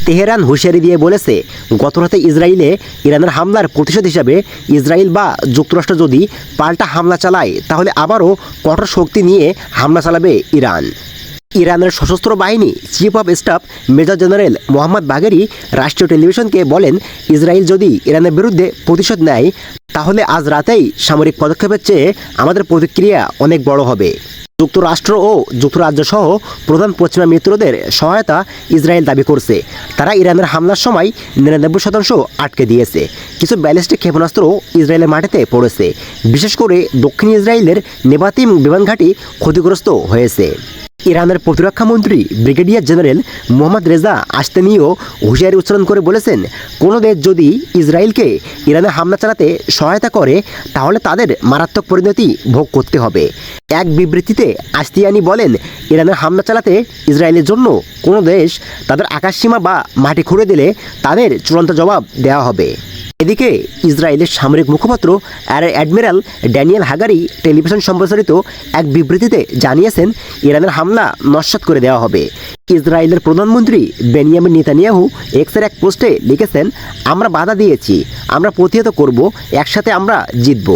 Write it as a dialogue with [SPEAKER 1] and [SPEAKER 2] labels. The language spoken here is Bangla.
[SPEAKER 1] তেহরান হুঁশিয়ারি দিয়ে বলেছে, গতরাতে ইসরায়েলে ইরানের হামলার প্রতিশোধ হিসাবে ইসরায়েল বা যুক্তরাষ্ট্র যদি পাল্টা হামলা চালায় তাহলে আবারও কঠোর শক্তি নিয়ে হামলা চালাবে ইরান। ইরানের সশস্ত্র বাহিনী chief of staff major general Mohammad বাগেরি রাষ্ট্রীয় টেলিভিশনকে বলেন, ইসরায়েল যদি ইরানের বিরুদ্ধে প্রতিশোধ নেয় তাহলে আজ রাতেই সামরিক পদক্ষেপের চেয়ে আমাদের প্রতিক্রিয়া অনেক বড় হবে। যুক্তরাষ্ট্র ও যুক্তরাজ্য সহ প্রধান পশ্চিমা মিত্রদের সহায়তা ইসরায়েল দাবি করছে। তারা ইরানের হামলার সময় 99% আটকে দিয়েছে। কিছু ব্যালিস্টিক ক্ষেপণাস্ত্র ইসরায়েলের মাটিতে পড়েছে। বিশেষ করে দক্ষিণ ইসরায়েলের নেবাতিম বিমান ঘাঁটি ক্ষতিগ্রস্ত হয়েছে। ইরানের প্রতিরক্ষা মন্ত্রী ব্রিগেডিয়ার জেনারেল মোহাম্মদ রেজা আশতেনিও হুঁশিয়ারি উচ্চারণ করে বলেছেন, কোনো দেশ যদি ইসরায়েলকে ইরানে হামলা চালাতে সহায়তা করে তাহলে তাদের মারাত্মক পরিণতি ভোগ করতে হবে। এক বিবৃতিতে আশতিয়ানি বলেন, ইরানের হামলা চালাতে ইসরায়েলের জন্য কোনো দেশ তাদের আকাশসীমা বা মাটি খুঁড়ে দিলে তাদের চূড়ান্ত জবাব দেওয়া হবে। এদিকে ইসরায়েলের সামরিক মুখপাত্র অ্যাডমিরাল ড্যানিয়েল হাগারি টেলিভিশন সম্প্রচারিত এক বিবৃতিতে জানিয়েছেন, ইরানের হামলা নস্যাৎ করে দেওয়া হবে। ইসরায়েলের প্রধানমন্ত্রী বেনিয়ামিন নেতানিয়াহু এক্সের এক পোস্টে লিখেছেন, আমরা বাধা দিয়েছি, আমরা প্রতিহত করব, একসাথে আমরা জিতব।